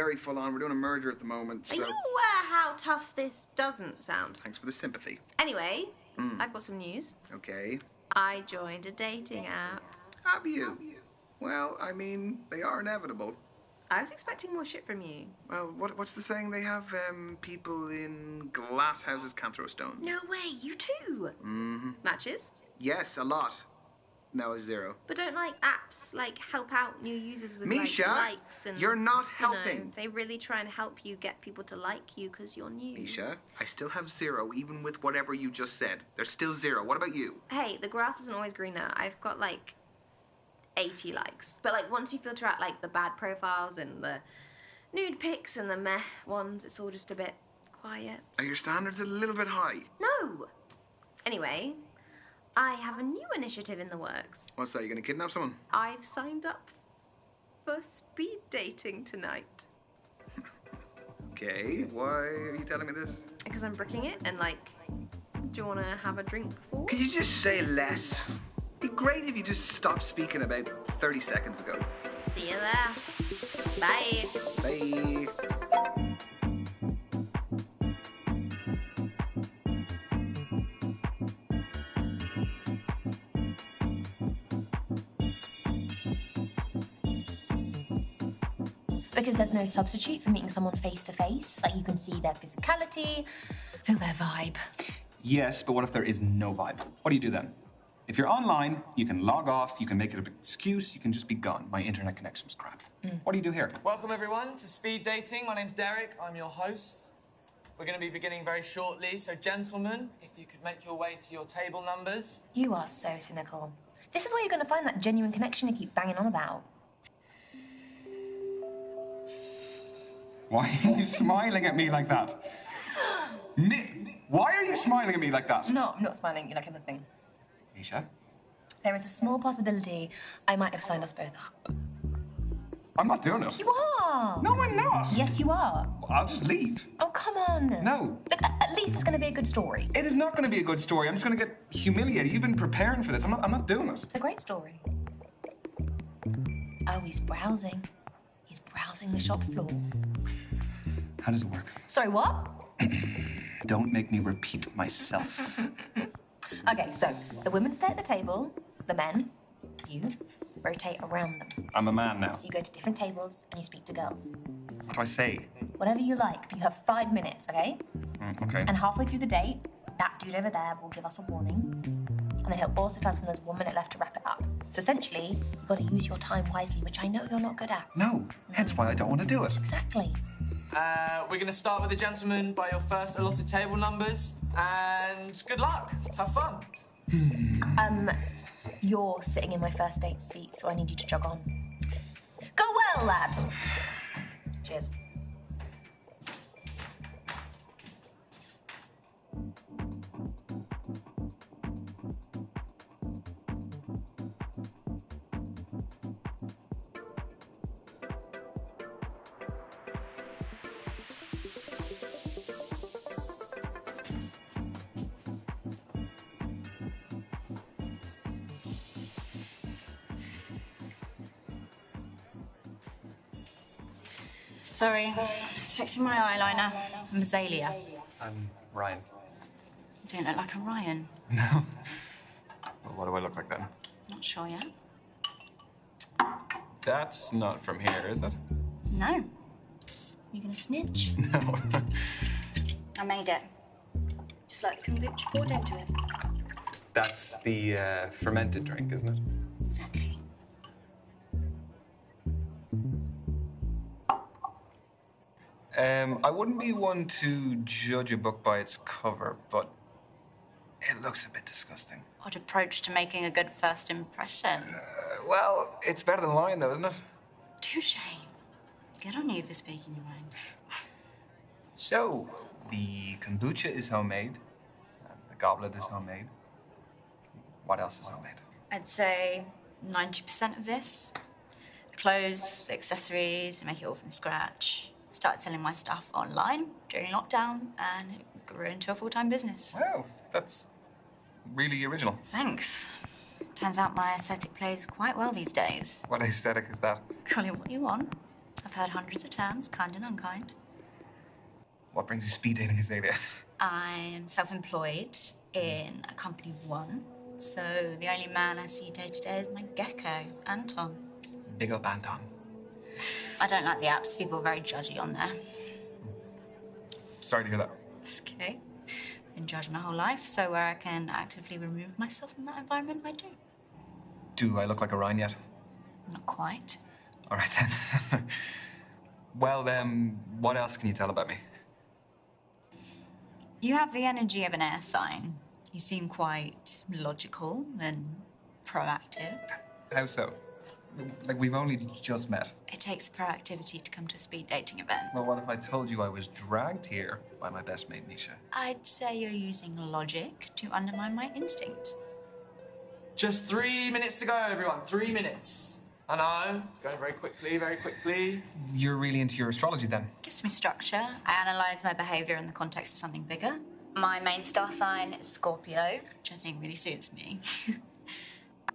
very full on. We're doing a merger at the moment, so... Are you aware how tough this doesn't sound? Thanks for the sympathy. Anyway, I've got some news. Okay. I joined a dating app. Have you? Well, I mean, they are inevitable. I was expecting more shit from you. Well, what's the saying? They have, people in glass houses can't throw stones. No way, you too. Mm-hmm. Matches? Yes, a lot. No, 0. But don't, apps, help out new users with, Misha, likes and... you're not helping. They really try and help you get people to like you because you're new. Misha, I still have 0, even with whatever you just said. There's still 0. What about you? Hey, the grass isn't always greener. I've got, 80 likes. But, once you filter out, the bad profiles and the nude pics and the meh ones, it's all just a bit quiet. Are your standards a little bit high? No! Anyway, I have a new initiative in the works. What's that? You gonna kidnap someone? I've signed up for speed dating tonight. Okay, why are you telling me this? Because I'm bricking it and, do you want to have a drink before? Could you just say less? It'd be great if you just stopped speaking about 30 seconds ago. See you there. Bye. Bye. Because there's no substitute for meeting someone face to face. You can see their physicality, feel their vibe. Yes, but what if there is no vibe? What do you do then? If you're online, you can log off, you can make it an excuse, you can just be gone. My internet connection was crap. What do you do here? Welcome, everyone, to Speed Dating. My name's Derek. I'm your host. We're going to be beginning very shortly, so gentlemen, if you could make your way to your table numbers. You are so cynical. This is where you're going to find that genuine connection you keep banging on about. Why are you smiling at me like that? Why are you smiling at me like that? No, I'm not smiling. You like everything. Misha? There is a small possibility I might have signed us both up. I'm not doing it. You are! No, I'm not! Yes, you are. I'll just leave. Oh, come on. No. Look, at least it's going to be a good story. It is not going to be a good story. I'm just going to get humiliated. You've been preparing for this. I'm not doing it. It's a great story. Oh, he's browsing. He's browsing the shop floor. How does it work? Sorry, what? Don't make me repeat myself. Okay, so the women stay at the table, the men, you, rotate around them. I'm a man now. So you go to different tables and you speak to girls. What do I say? Whatever you like, but you have 5 minutes, okay? Okay. And halfway through the date, that dude over there will give us a warning. And then he'll also tell us when there's 1 minute left to wrap it up. So essentially, you've got to use your time wisely, which I know you're not good at. No, hence why I don't want to do it. Exactly. We're going to start with the gentlemen by your first allotted table numbers. And good luck. Have fun. You're sitting in my first date seat, so I need you to jog on. Go well, lad. Cheers. Sorry, just fixing my eyeliner. I'm Azalea. I'm Ryan. You don't look like a Ryan. No. Well, what do I look like then? Not sure yet. That's not from here, is it? No. You gonna snitch? No. I made it. Just like kombucha poured into it. That's the fermented drink, isn't it? Exactly. I wouldn't be one to judge a book by its cover, but it looks a bit disgusting. Odd approach to making a good first impression. Well, it's better than wine, though, isn't it? Touche. Good on you for speaking your mind. So, the kombucha is homemade, and the goblet is homemade. What else is homemade? I'd say 90% of this. The clothes, the accessories, I make it all from scratch. Started selling my stuff online during lockdown, and it grew into a full-time business. Wow, that's really original. Thanks. Turns out my aesthetic plays quite well these days. What aesthetic is that? Call it what you want. I've heard hundreds of terms, kind and unkind. What brings you speed dating, Azalea? I'm self-employed in a company of one, so the only man I see day to day is my gecko, Anton. Big up, Anton. I don't like the apps. People are very judgy on there. Sorry to hear that. It's okay. Been judged my whole life, so where I can actively remove myself from that environment, I do. Do I look like a Ryan yet? Not quite. All right, then. Well, what else can you tell about me? You have the energy of an air sign. You seem quite logical and proactive. How so? Like, we've only just met. It takes proactivity to come to a speed dating event. Well, what if I told you I was dragged here by my best mate, Misha? I'd say you're using logic to undermine my instinct. Just 3 minutes to go, everyone. 3 minutes. I know, it's going very quickly, very quickly. You're really into your astrology, then? Gives me structure. I analyse my behaviour in the context of something bigger. My main star sign is Scorpio, which I think really suits me.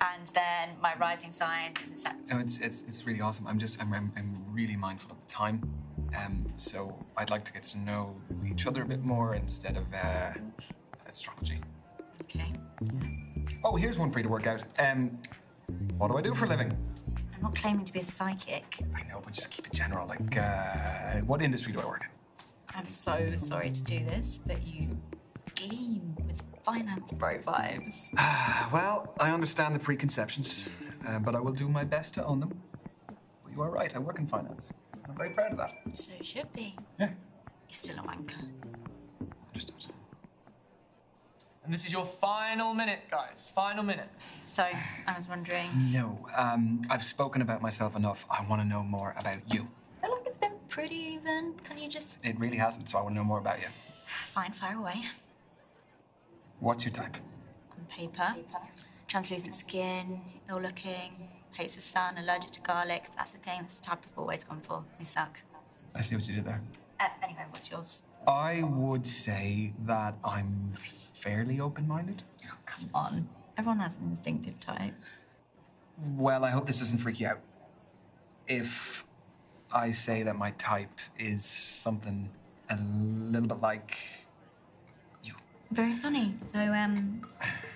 And then my rising sign is No, it's really awesome. I'm really mindful of the time. So I'd like to get to know each other a bit more instead of astrology. Okay. Oh, here's one for you to work out. What do I do for a living? I'm not claiming to be a psychic. I know, but just keep it general. Like, what industry do I work in? I'm so sorry to do this, but you gleam with finance bro vibes. Well, I understand the preconceptions, but I will do my best to own them. But you are right, I work in finance. I'm very proud of that. So you should be. Yeah. You're still a wanker. Understood. And this is your final minute, guys. Final minute. So, I was wondering... No, I've spoken about myself enough. I want to know more about you. I feel like it's been pretty even. Can you just... It really hasn't, so I want to know more about you. Fine, fire away. What's your type? On paper. Translucent skin, ill-looking, hates the sun, allergic to garlic. That's the thing. That's the type I've always gone for. They suck. I see what you did there. Anyway, what's yours? I would say that I'm fairly open-minded. Oh, come on. Everyone has an instinctive type. Well, I hope this doesn't freak you out. If I say that my type is something a little bit like you. Very funny. So,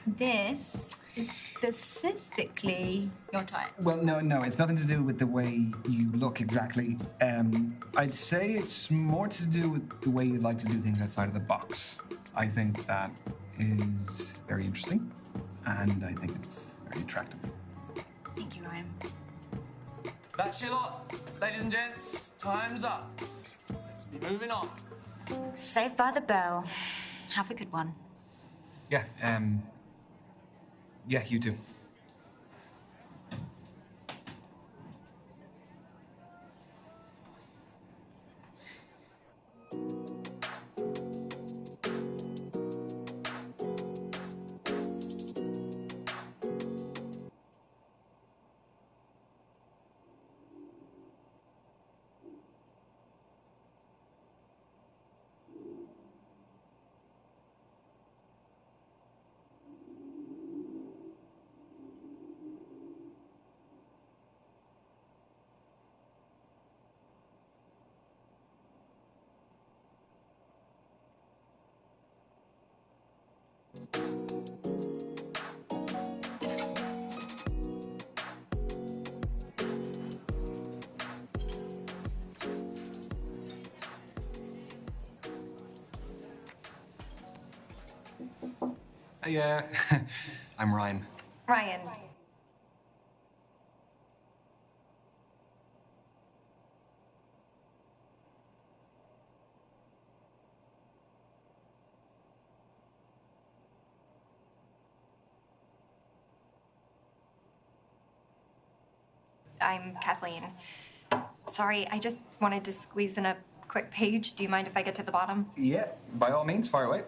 this is specifically your type. Well, no, it's nothing to do with the way you look exactly. I'd say it's more to do with the way you like to do things outside of the box. I think that is very interesting, and I think it's very attractive. Thank you, Ryan. That's your lot. Ladies and gents, time's up. Let's be moving on. Saved by the bell. Have a good one. Yeah, yeah, you too. Hey, I'm Ryan. Ryan. I'm Kathleen. Sorry, I just wanted to squeeze in a quick page. Do you mind if I get to the bottom? Yeah, by all means, fire away.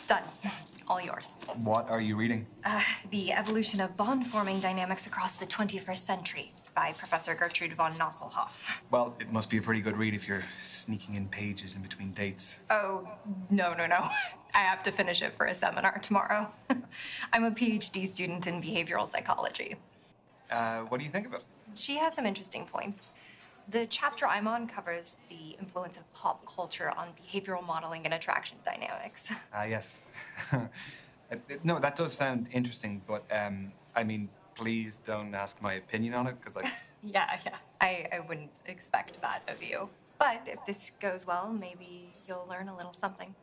Done. All yours. What are you reading? The Evolution of Bond-Forming Dynamics Across the 21st Century by Professor Gertrude von Nosselhoff. Well, it must be a pretty good read if you're sneaking in pages in between dates. Oh, no. I have to finish it for a seminar tomorrow. I'm a PhD student in behavioral psychology. What do you think of it? She has some interesting points. The chapter I'm on covers the influence of pop culture on behavioral modeling and attraction dynamics. Yes. No, that does sound interesting, but I mean, please don't ask my opinion on it, because Yeah. I wouldn't expect that of you. But if this goes well, maybe you'll learn a little something.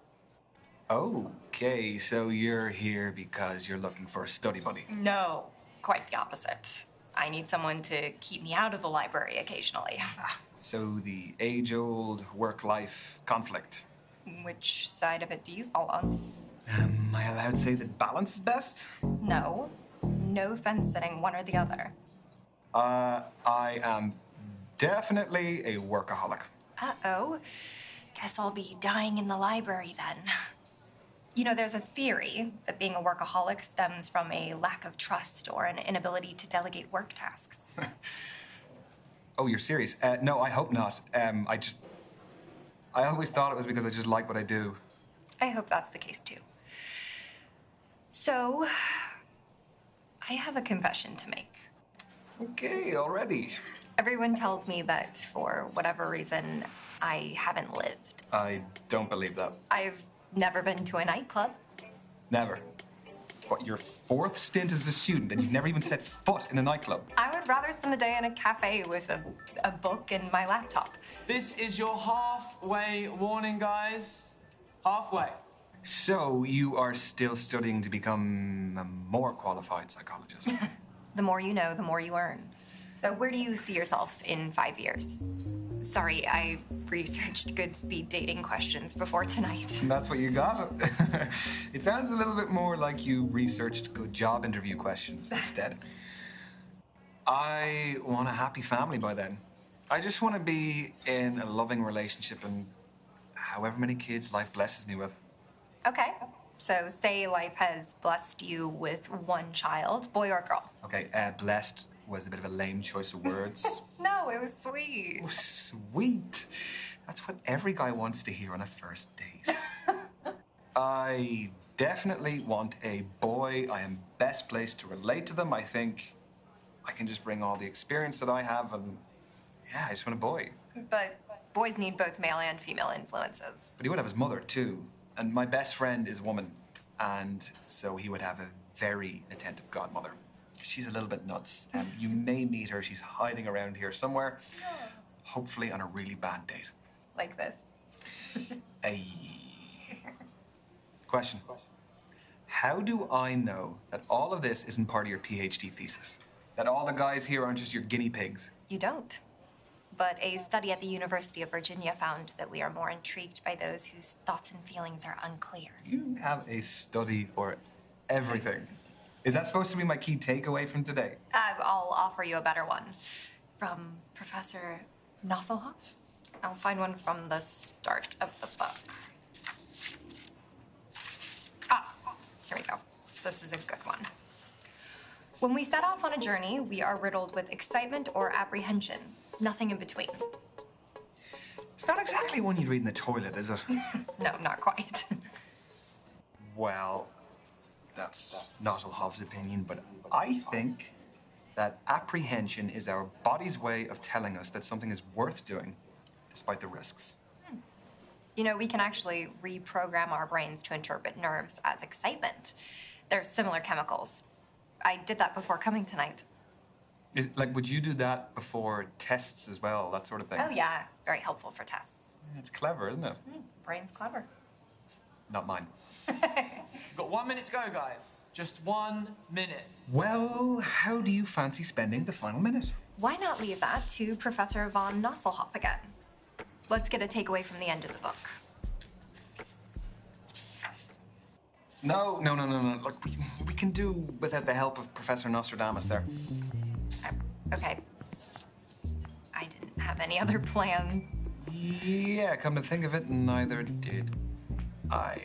Okay, so you're here because you're looking for a study buddy. No, quite the opposite. I need someone to keep me out of the library occasionally. So the age-old work-life conflict. Which side of it do you fall on? Am I allowed to say that balance is best? No. No fence sitting, one or the other. I am definitely a workaholic. Uh-oh. Guess I'll be dying in the library then. You know, there's a theory that being a workaholic stems from a lack of trust or an inability to delegate work tasks. Oh, you're serious? No, I hope not. I always thought it was because I just like what I do. I hope that's the case too. So, I have a confession to make. Okay, already. Everyone tells me that for whatever reason, I haven't lived. I don't believe that. I've never been to a nightclub. Never. What, your fourth stint as a student and you've never even set foot in a nightclub? I would rather spend the day in a cafe with a book and my laptop. This is your halfway warning, guys. Halfway. So you are still studying to become a more qualified psychologist? The more you know, the more you earn. So where do you see yourself in 5 years? Sorry, I researched good speed dating questions before tonight. That's what you got? It sounds a little bit more like you researched good job interview questions instead. I want a happy family by then. I just want to be in a loving relationship and however many kids life blesses me with. Okay, so say life has blessed you with one child, boy or girl. Okay, blessed was a bit of a lame choice of words. No, it was sweet. Oh, sweet. That's what every guy wants to hear on a first date. I definitely want a boy. I am best placed to relate to them. I think I can just bring all the experience that I have and yeah, I just want a boy. But boys need both male and female influences. But he would have his mother too. And my best friend is a woman. And so he would have a very attentive godmother. She's a little bit nuts. You may meet her. She's hiding around here somewhere. Hopefully on a really bad date. Like this. Question. How do I know that all of this isn't part of your PhD thesis? That all the guys here aren't just your guinea pigs? You don't. But a study at the University of Virginia found that we are more intrigued by those whose thoughts and feelings are unclear. You have a study for everything. Is that supposed to be my key takeaway from today? I'll offer you a better one. From Professor Nosselhoff? I'll find one from the start of the book. Here we go. This is a good one. When we set off on a journey, we are riddled with excitement or apprehension. Nothing in between. It's not exactly one you'd read in the toilet, is it? No, not quite. Well, that's Nosselhoff's opinion, but I think that apprehension is our body's way of telling us that something is worth doing, despite the risks. You know, we can actually reprogram our brains to interpret nerves as excitement. They're similar chemicals. I did that before coming tonight. Would you do that before tests as well, that sort of thing? Oh, yeah. Very helpful for tests. It's clever, isn't it? Brain's clever. Not mine. You've got 1 minute to go, guys. Just 1 minute. Well, how do you fancy spending the final minute? Why not leave that to Professor von Nosselhoff again? Let's get a takeaway from the end of the book. No. Look, we can do without the help of Professor Nostradamus there. Okay. I didn't have any other plan. Yeah, come to think of it, neither did I.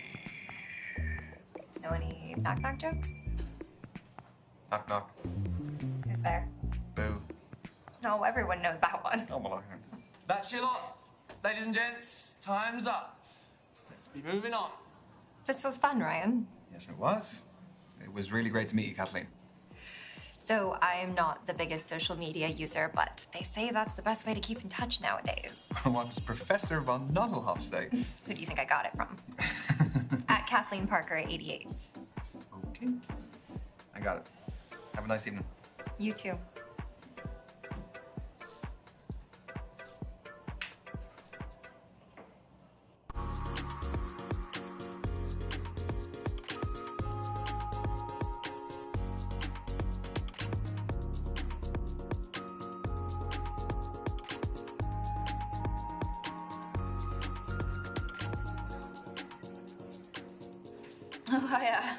Know any knock-knock jokes? Knock, knock. Who's there? Boo. No, everyone knows that one. Oh, well, That's your lot. Ladies and gents, time's up. Let's be moving on. This was fun, Ryan. Yes, it was. It was really great to meet you, Kathleen. So I'm not the biggest social media user, but they say that's the best way to keep in touch nowadays. What does Professor von Nuzzelhoff say? Who do you think I got it from? At Kathleen Parker 88. Okay. I got it. Have a nice evening. You too. Oh, hiya.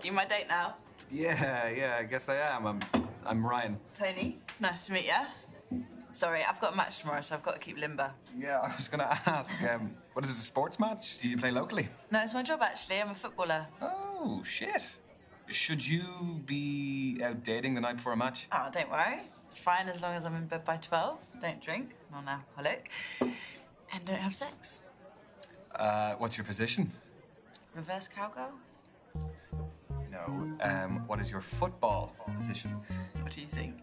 You my date now? Yeah, I guess I am. I'm Ryan. Tony, nice to meet you. Sorry, I've got a match tomorrow, so I've got to keep limber. Yeah, I was gonna ask, what is it, a sports match? Do you play locally? No, it's my job, actually. I'm a footballer. Oh, shit. Should you be out dating the night before a match? Oh, don't worry. It's fine as long as I'm in bed by 12. Don't drink, non-alcoholic, and don't have sex. What's your position? Reverse cowgirl? No, what is your football position? What do you think?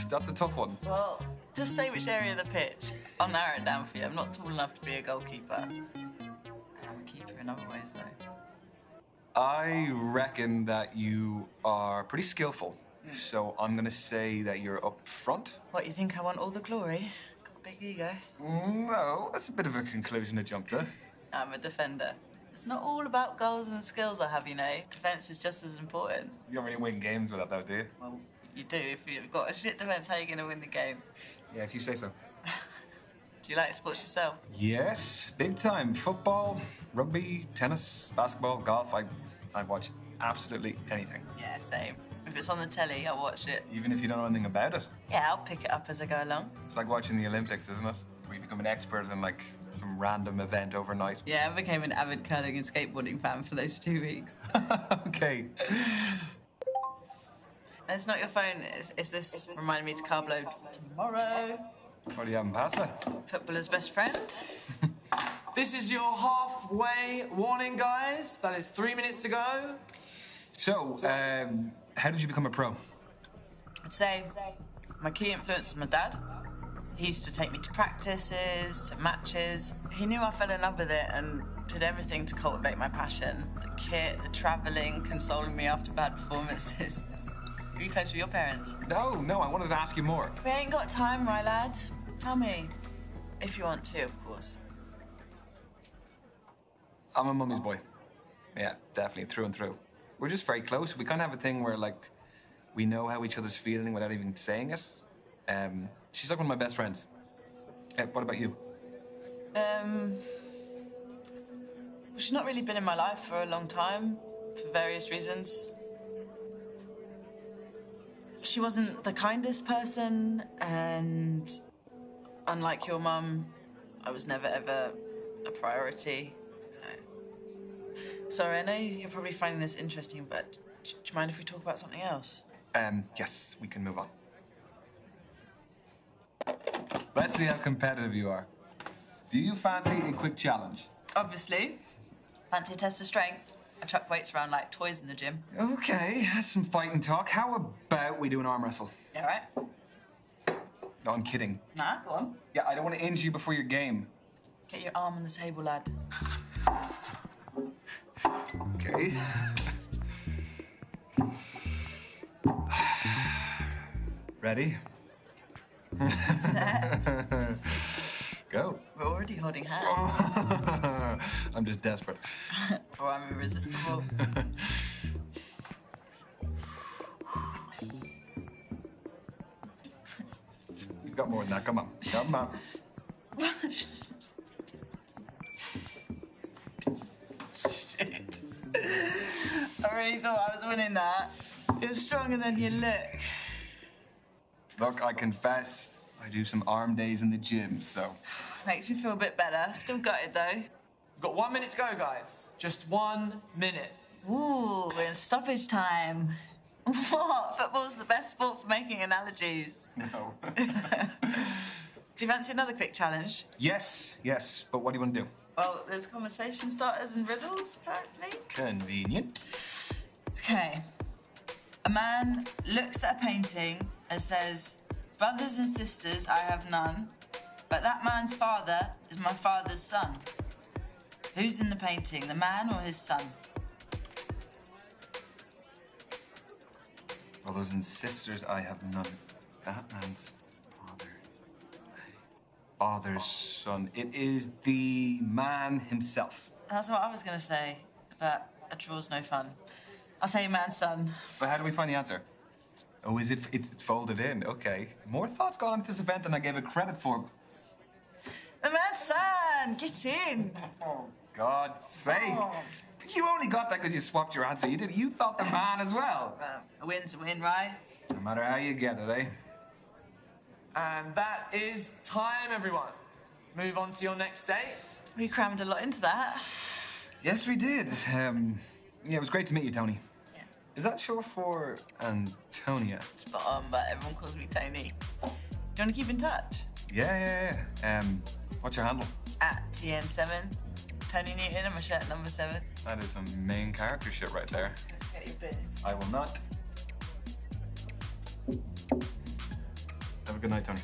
That's a tough one. Well, just say which area of the pitch. I'll narrow it down for you. I'm not tall enough to be a goalkeeper. I'm a keeper in other ways, though. I reckon that you are pretty skillful. So I'm gonna say that you're up front. What, you think I want all the glory? Got a big ego. No, that's a bit of a conclusion to jump to. I'm a defender. It's not all about goals and skills I have, you know. Defence is just as important. You don't really win games with that, though, do you? Well, you do. If you've got a shit defence, how are you going to win the game? Yeah, if you say so. Do you like sports yourself? Yes, big time. Football, rugby, tennis, basketball, golf. I watch absolutely anything. Yeah, same. If it's on the telly, I'll watch it. Even if you don't know anything about it. Yeah, I'll pick it up as I go along. It's like watching the Olympics, isn't it? Where you become an expert in, like, some random event overnight. Yeah, I became an avid curling and skateboarding fan for those 2 weeks. Okay. It's not your phone. Is this reminding me to carb load tomorrow? What do you have in pasta? Footballer's best friend. This is your halfway warning, guys. That is 3 minutes to go. So, how did you become a pro? I'd say my key influence was my dad. He used to take me to practices, to matches. He knew I fell in love with it and did everything to cultivate my passion. The kit, the travelling, consoling me after bad performances. Were you close with your parents? No, I wanted to ask you more. We ain't got time, right, lad? Tell me. If you want to, of course. I'm a mummy's boy. Yeah, definitely, through and through. We're just very close. We kind of have a thing where, like, we know how each other's feeling without even saying it. She's like one of my best friends. What about you? Well, she's not really been in my life for a long time, for various reasons. She wasn't the kindest person, and unlike your mum, I was never ever a priority. Sorry, I know you're probably finding this interesting, but do you mind if we talk about something else? Yes, we can move on. Let's see how competitive you are. Do you fancy a quick challenge? Obviously. Fancy a test of strength? I chuck weights around like toys in the gym. Okay, that's some fighting talk. How about we do an arm wrestle? Yeah, right? No, I'm kidding. Nah, go on. Yeah, I don't want to injure you before your game. Get your arm on the table, lad. Okay. Ready? Set. Go. We're already holding hands. I'm just desperate. Or I'm irresistible. You've got more than that. Come on. Come on. Shit. I really thought I was winning that. You're stronger than you look. Look, I confess, I do some arm days in the gym, so... Makes me feel a bit better. Still gutted, though. We've got 1 minute to go, guys. Just 1 minute. Ooh, we're in stoppage time. What? Football's the best sport for making analogies. No. Do you fancy another quick challenge? Yes, but what do you want to do? Well, there's conversation starters and riddles, apparently. Convenient. Okay. A man looks at a painting and says, "Brothers and sisters, I have none, but that man's father is my father's son." Who's in the painting, the man or his son? Brothers and sisters, I have none. That man's father's son. It is the man himself. That's what I was going to say, but a draw's no fun. I'll say man's son. But how do we find the answer? Oh, is it's folded in? Okay. More thoughts gone into this event than I gave it credit for. The man's son! Get in! Oh, God's sake. You only got that because you swapped your answer. You thought the man as well. A win's a win, right? No matter how you get it, eh? And that is time, everyone. Move on to your next date. We crammed a lot into that. Yes, we did. Yeah, it was great to meet you, Tony. Yeah. Is that short for Antonia? Spot on, but everyone calls me Tony. Do you want to keep in touch? Yeah. What's your handle? At TN7. Tony Newton, and my shirt number 7. That is some main character shit right there. Get your bit. I will not. Have a good night, Tony.